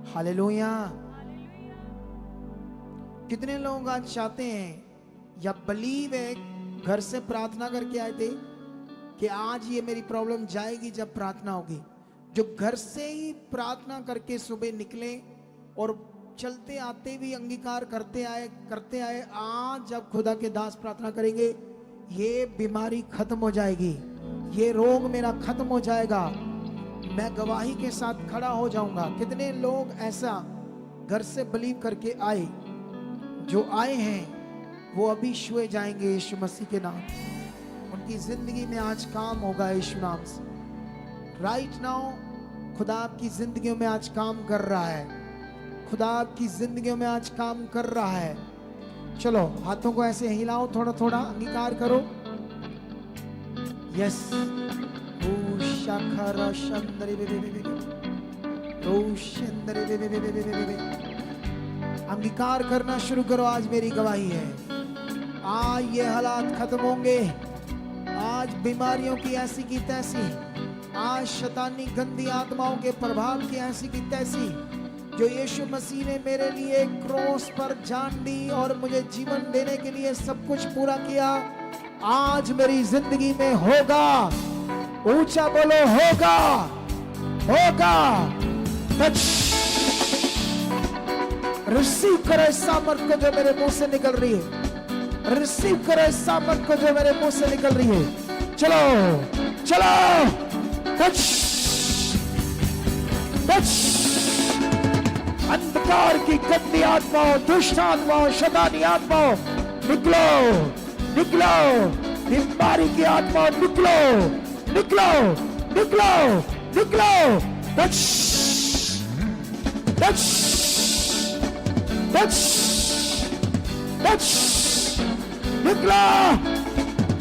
Hallelujah. कितने लोग आज चाहते हैं या बलीव है, घर से प्रार्थना करके आए थे कि आज ये मेरी प्रॉब्लम जाएगी जब प्रार्थना होगी। जो घर से ही प्रार्थना करके सुबह निकले और चलते आते भी अंगीकार करते आए, आज जब खुदा के दास प्रार्थना करेंगे ये बीमारी खत्म हो जाएगी, ये रोग मेरा खत्म हो जाएगा, मैं गवाही के साथ खड़ा हो जाऊंगा। कितने लोग ऐसा घर से बिलीव करके आए, जो आए हैं वो अभी छुए जाएंगे यीशु मसीह के नाम। उनकी जिंदगी में आज काम होगा यीशु नाम से। राइट नाउ खुदा आपकी जिंदगियों में आज काम कर रहा है, खुदा आपकी जिंदगियों में आज काम कर रहा है। चलो हाथों को ऐसे हिलाओ, थोड़ा थोड़ा अंगीकार करो। यस, अंगीकार करना शुरू करो। आज मेरी गवाही है, आज ये हालात खत्म होंगे, आज बीमारियों की ऐसी की तैसी, आज शैतानी गंदी आत्माओं के प्रभाव की ऐसी की तैसी, जो यीशु मसीह ने मेरे लिए क्रॉस पर जान दी और मुझे जीवन देने के लिए सब कुछ पूरा किया, आज मेरी जिंदगी में होगा। ऊंचा बोलो, होगा, होगा। रिसीव करो इस सामर्थ को जो मेरे मुंह से निकल रही है, रिसीव करो इस सामर्थ को जो मेरे मुंह से निकल रही है। चलो चलो, टच टच। अंधकार की गंदी आत्माओं, दुष्ट आत्माओं, शैतानी आत्माओं निकलो, निकलो। बीमारी की आत्माओं निकलो, निकलो, निकलो, निकलो। Touch touch touch touch. निकलो,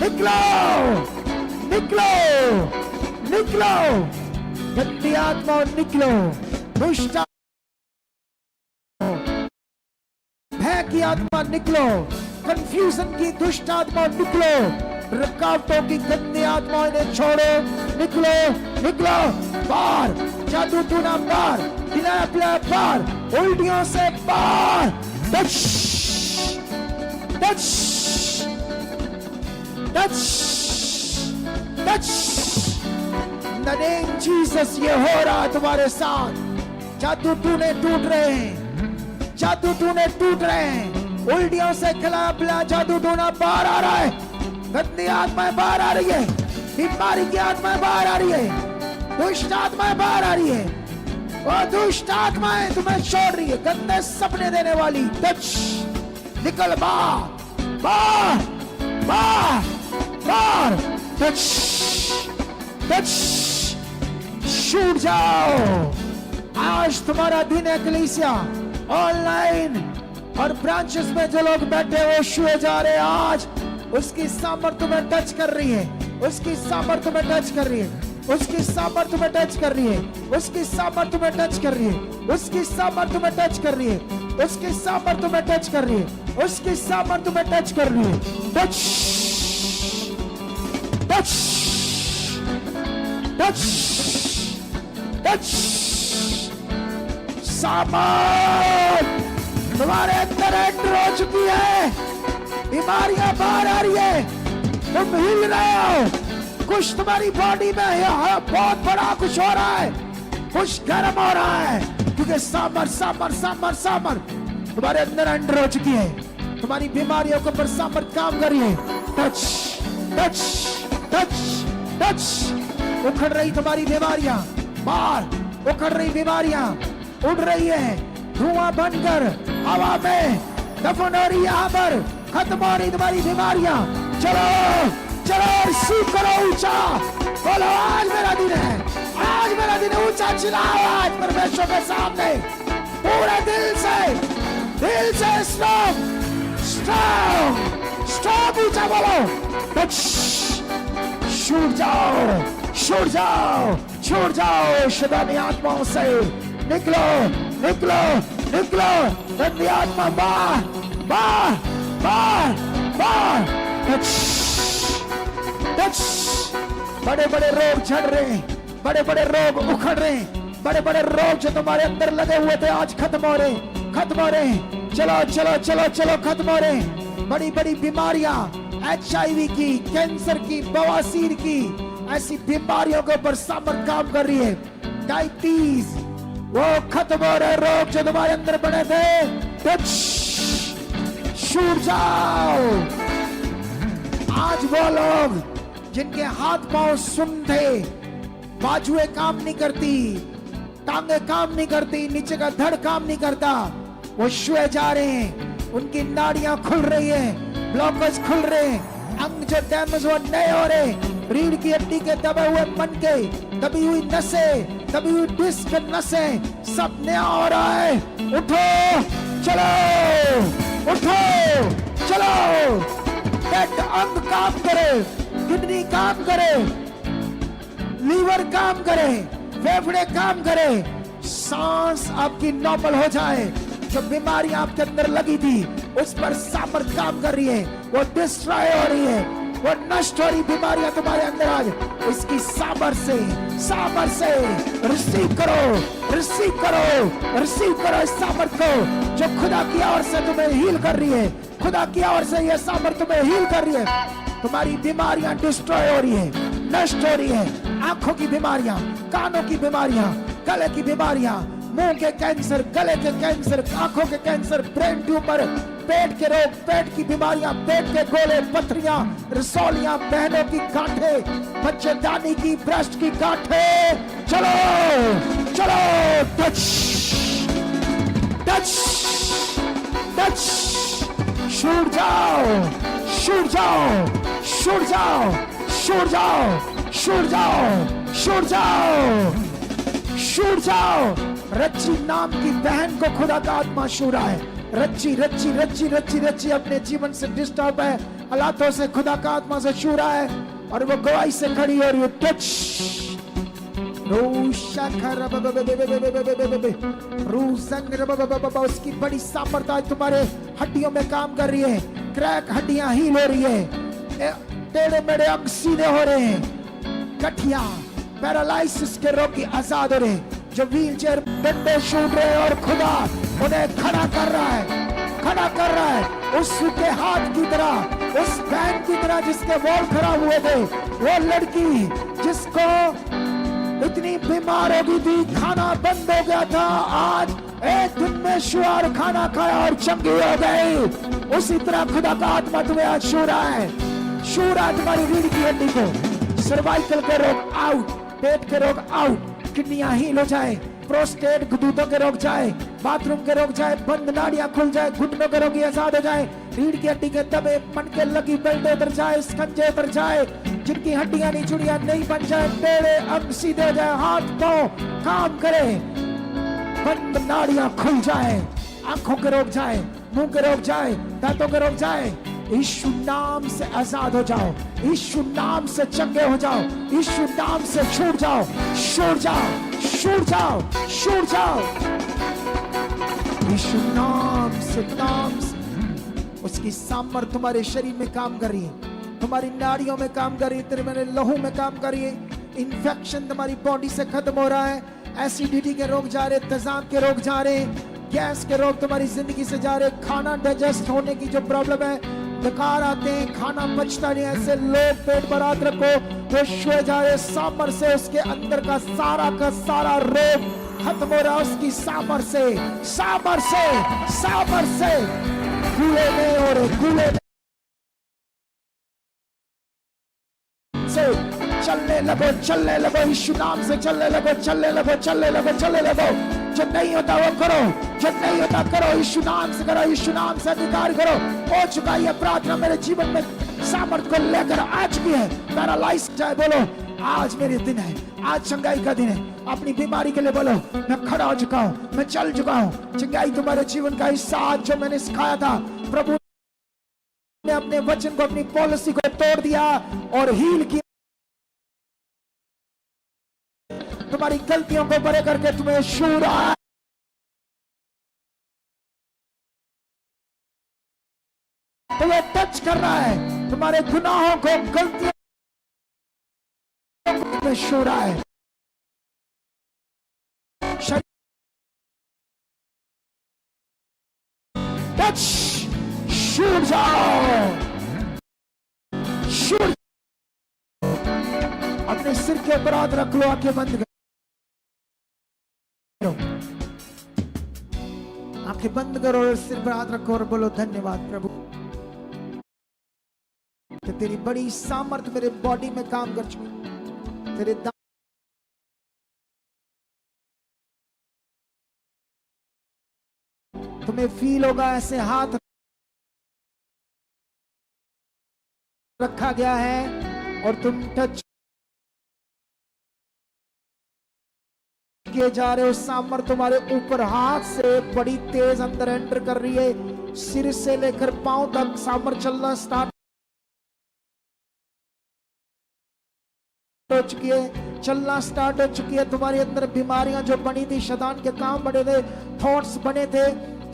निकलो, निकलो, निकलो। गंदी आत्माओं निकलो, दुष्ट भय की आत्मा निकलो, कंफ्यूजन की दुष्ट आत्मा निकलो, रुकावटों की गंदी आत्माओं ने छोड़ो, निकलो, निकलो। बाहर जादू टूना, बाहर हिलाया पिलाया, बाहर उल्टियों से बाहर। Touch touch touch touch. In the name Jesus ये हो रहा है तुम्हारे साथ। जादू टूने टूट रहे हैं, जादू टूने टूट रहे हैं। उल्टियों से खिला पिला जादू टूना बाहर आ रहा है, गंदी आत्माएं बाहर आ रही है, बीमारी की आत्माएं बाहर आ रही है, दुष्ट आत्माएं बाहर आ रही है, और दुष्ट आत्माएं तुम्हें छोड़ रही है, गंदे सपने देने वाली। टच, निकल बाहर, बाहर, बाहर, बाहर। टच टच, छूट जाओ। आज तुम्हारा दिन है कलीसिया, ऑनलाइन और ब्रांचेस में जो लोग बैठे वो छुए जा रहे हैं। आज उसकी सामर्थ्य में टच कर रही है, उसकी सामर्थ्य में टच कर रही है, उसकी सामर्थ्य में टच कर रही है, उसकी सामर्थ्य में टच कर रही है, उसकी सामर्थ्य में टच कर रही है, उसकी सामर्थ्य में टच कर रही है, उसकी सामर्थ्य में टच कर रही है। Touch touch touch touch. सामर्थ तुम्हारे अंदर एंटर हो चुकी है, बीमारियां बाहर आ रही है, तुम हिल रहे हो, कुछ तुम्हारी बॉडी में बहुत बड़ा कुछ हो रहा है, कुछ गर्म हो रहा है, क्योंकि सामर सामर सामर सामर तुम्हारे अंदर एंटर हो चुकी है। तुम्हारी बीमारियों के ऊपर सामर काम कर रही है। Touch touch touch touch. उखड़ रही तुम्हारी बीमारियां, बाहर उखड़ रही बीमारियां, उड़ रही है, धुआं बनकर हवा में दफन हो रही, यहाँ पर खत्म हो रही तुम्हारी बीमारियां। चलो चलो, रिसीव करो, ऊंचा बोलो, आज मेरा दिन है, आज मेरा दिन है। ऊंचा चिल्लाओ आज परमेश्वर के सामने, पूरे दिल से स्ट्रॉन्ग स्ट्रॉन्ग स्ट्रॉन्ग ऊंचा बोलो। टच, छूट जाओ, छूट जाओ, छूट जाओ। शैतानी आत्माओं से निकलो, निकलो, निकलो। गंदी आत्मा बाहर, बाहर, बाहर, बाहर। Touch touch. बड़े बड़े रोग झड़ रहे हैं, बड़े बड़े रोग उखड़ रहे हैं, बड़े बड़े रोग जो तुम्हारे अंदर लगे हुए थे आज खत्म हो रहे, खत्म हो रहे। चलो चलो चलो चलो खत्म हो रहे। बड़ी बड़ी बीमारियां, HIV की, कैंसर की, बवासीर की, ऐसी बीमारियों के ऊपर सामर्थ काम कर रही है। डायबिटीज, वो खत्म हो रहे रोग जो तुम्हारे अंदर बने थे, छूट जाओ। आज वो लोग जिनके हाथ पांव सुन थे, बाजुएं काम नहीं करती, टांगे काम नहीं करती, नीचे का धड़ काम नहीं करता, वो छुए जा रहे हैं। उनकी नाड़ियां खुल रही है, ब्लॉकेज खुल रहे हैं, अंग जो डैमेज वो नए हो रहे, रीढ़ की हड्डी के दबे हुए मन के, दबी हुई नसें, दबी हुई डिस्क नसें, सब नया हो रहा है। उठो चलो, उठो चलो। पेट अंग काम करे, किडनी काम करे, लीवर काम करे, फेफड़े काम करे, सांस आपकी नॉर्मल हो जाए। जो बीमारियां आपके अंदर लगी थी उस पर सामर्थ काम कर रही है, वो डिस्ट्रॉय हो रही है, वो नष्ट हो रही बीमारियां तुम्हारे अंदर आज इसकी सामर्थ से रिसीव करो, रिसीव करो, रिसीव करो इस सामर्थ को जो खुदा की ओर से तुम्हें हील कर रही है। खुदा की ओर से यह सामर्थ तुम्हें हील कर रही है। तुम्हारी बीमारियां डिस्ट्रॉय हो रही है, नष्ट हो रही है। आंखों की बीमारियां, कानों की बीमारियां, गले की बीमारियां, मुंह के कैंसर, गले के कैंसर, आंखों के कैंसर, ब्रेन ट्यूमर, पेट के रोग, पेट की बीमारियां, पेट के गोले, पथरियां, रसौलियां, बहनों की गांठें, बच्चेदानी की, ब्रेस्ट की गांठें। चलो चलो, टच टच टच, छूट जाओ, छूट जाओ, छूट जाओ, छूट जाओ, छूट जाओ, छूट जाओ, छूट जाओ। रच्ची नाम की बहन को खुदा का आत्मा छू रहा है। रच्ची रच्ची रच्ची रच्ची रच्ची अपने जीवन से डिस्टर्ब है, हालातों से खुदा का आत्मा से छू रहा है और वो गवाही से खड़ी हो रही है। टच उसकी बड़ी सामर्थ्य तुम्हारे हड्डियों में काम कर रही है। क्रैक हड्डियां हील हो रही है, टेढ़े मेढ़े अंग सीधे हो रहे हैं, गठिया, पैरालाइसिस के रोगी आजाद हो रहे, जो व्हील चेयर डंडे छूट रहे और खुदा उन्हें खड़ा कर रहा है, खड़ा कर रहा है। उसके हाथ की तरह, उस बहन की तरह जिसके वॉल खराब हुए थे, वो लड़की जिसको इतनी बीमार हो गई थी, खाना बंद हो गया था, आज एक दिन में शुआर खाना खाया और चंगी हो गई। उसी तरह खुदा का आत्मा तुम्हें आज छू रहा है, छू रहा है तुम्हारी रीढ़ की हड्डी को। सर्वाइकल के रोग आउट, पेट के रोग आउट, किडनियां हील हो जाए, प्रोस्टेट दूतों के रोग जाए, बाथरूम के रोग जाए, बंद नाड़ियां खुल जाए, घुटनों के रोगी आजाद हो जाए, रीढ़ की हड्डी के दबे, मन के लगी बेल्ट उतर जाए, स्कंजे उतर जाए, जिनकी हड्डियां नहीं जुड़ियां नहीं बन जाए, टेढ़े अंग सीधे हो जाए, हाथ पांव काम करे, बंद नाड़ियां खुल जाए, आंखों के रोग जाए, मुंह के रोग जाए, दांतों के रोग जाए। यीशु नाम से आजाद हो जाओ, यीशु नाम से चंगे हो जाओ, यीशु नाम से छूट जाओ, छूट जाओ, छूट जाओ, छूट जाओ। यीशु नाम से उसकी सामर्थ तुम्हारे शरीर में काम कर रही है, तुम्हारी नाड़ियों में काम कर रही है, तेरे मेरे लहू में काम कर रही है। इन्फेक्शन तुम्हारी बॉडी से खत्म हो रहा है, एसिडिटी के रोग जा रहे, तेजाब के रोग जा रहे, गैस के रोग तुम्हारी जिंदगी से जा रहे, खाना डाइजेस्ट होने की जो प्रॉब्लम है, डकार आते हैं, खाना पचता नहीं, ऐसे लोग पेट पर हाथ रखो तो छुए जा रहे, सामर से उसके अंदर का सारा रोग खत्म हो रहा है उसकी सामर से, सामर से, सामर से। कूले नहीं हो रहे, कूले से चलने लगो, चलने लगो, यीशु नाम से चलने लगो, चलने लगो, चलने लगो, चलने लगो। जो नहीं होता वो करो, जो नहीं होता करो, यीशु नाम से करो, यीशु नाम से अधिकार करो। हो चुका ये प्रार्थना मेरे जीवन में सामर्थ को लेकर आ चुकी है। पैरालाइज जाए, बोलो आज मेरे दिन है, आज चंगाई का दिन है। अपनी बीमारी के लिए बोलो मैं खड़ा हो चुका हूँ, मैं चल चुका हूँ। चंगाई तुम्हारे जीवन का हिस्सा आज जो मैंने सिखाया था, प्रभु ने अपने वचन को, अपनी पॉलिसी को तोड़ दिया और हील किया। तुम्हारी गलतियों को बड़े करके तुम्हें छू रहा है, तुम्हें टच कर रहा है, तुम्हारे गुनाहों को, गलतियों को छू रहा है। टच, छूट जाओ, छूट। अपने सिर के ऊपर हाथ रख लो, आंखें बंद करो, आंखें बंद करो और सिर पर हाथ रखो और बोलो धन्यवाद प्रभु कि तेरी बड़ी सामर्थ मेरे बॉडी में काम कर चुकी। तेरे तुम्हें फील होगा ऐसे हाथ रखा गया है और तुम टच किए जा रहे हो। सामर्थ तुम्हारे ऊपर हाथ से बड़ी तेज अंदर एंटर कर रही है। सिर से लेकर पांव तक सामर्थ चलना स्टार्ट हो चुकी है, चलना स्टार्ट हो चुकी है। तुम्हारे अंदर बीमारियां जो बनी थी, शैतान के काम बने थे, थॉट्स बने थे,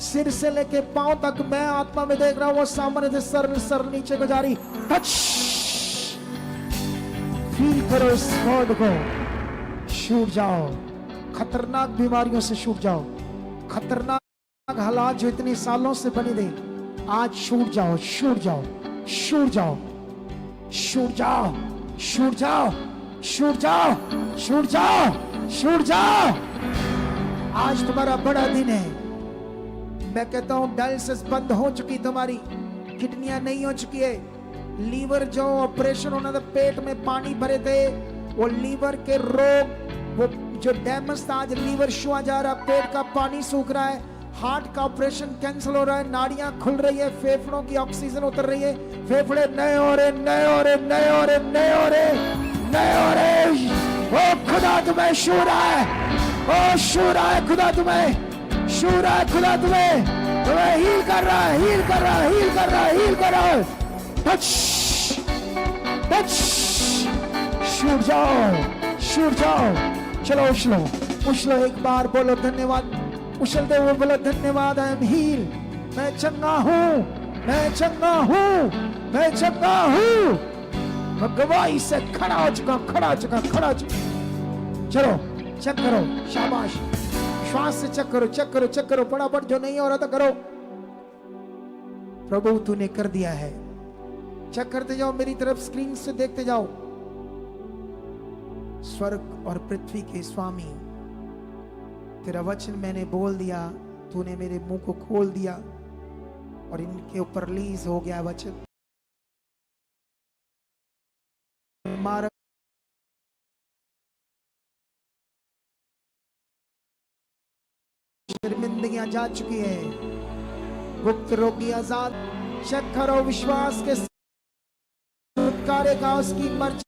सिर से लेके पांव तक मैं आत्मा में देख रहा हूं वो सामर्थ्य सर नीचे को जा रही। टच, फील करो इस गॉड को, छूट जाओ। खतरनाक बीमारियों से छूट जाओ। खतरनाक हालात जो इतने सालों से बने थे, आज छूट जाओ, छूट जाओ, छूट जाओ, छूट जाओ, छूट जाओ, छूट जाओ, छूट जाओ, छूट जाओ। आज तुम्हारा बड़ा दिन है। मैं कहता हूं डायलिसिस बंद हो चुकी, तुम्हारी किडनियां नहीं हो चुकी है। लीवर जो ऑपरेशन होना था, पेट में पानी भरे थे, वो लीवर के रोग, वो जो डैमेज था, आज लीवर छुआ जा रहा, पेट का पानी सूख रहा है, हार्ट का ऑपरेशन कैंसिल हो रहा है, नाड़ियां खुल रही है, फेफड़ों की ऑक्सीजन उतर रही है, फेफड़े नए हो रहे, नए हो रहे, नए हो रहे, नए हो रहे, नए हो रहे। ओ खुदा तुम्हें छू रहा है, ओ छू रहा है खुदा तुम्हें, छू रहा है खुदा तुम्हें, तुम्हें हील कर रहा है, हील कर रहा है, हील कर रहा है, हील कर रहा है। टच, टच, छूट जाओ, छूट जाओ। चलो उछलो, उछलो, एक बार बोलो धन्यवाद, उछलते हुए बोलो धन्यवाद। आई एम हील, मैं चंगा हूं, मैं चंगा हूं, मैं चंगा हूं। मैं गवाही से खड़ा हो चुका, खड़ा हो चुका, खड़ा हो चुका। चलो चेक करो, शाबाश, श्वास से चेक करो, चेक करो, चेक करो, फटाफट, जो नहीं हो रहा था करो। प्रभु तूने कर दिया है। चेक करते जाओ, मेरी तरफ स्क्रीन से देखते जाओ। स्वर्ग और पृथ्वी के स्वामी, तेरा वचन मैंने बोल दिया, तूने मेरे मुंह को खोल दिया और इनके ऊपर रिलीज हो गया वचन। मारा शर्मिंदगियां जा चुकी है, गुप्त रोगी आजाद। चेक करो विश्वास के कार्य का, उसकी मर्जी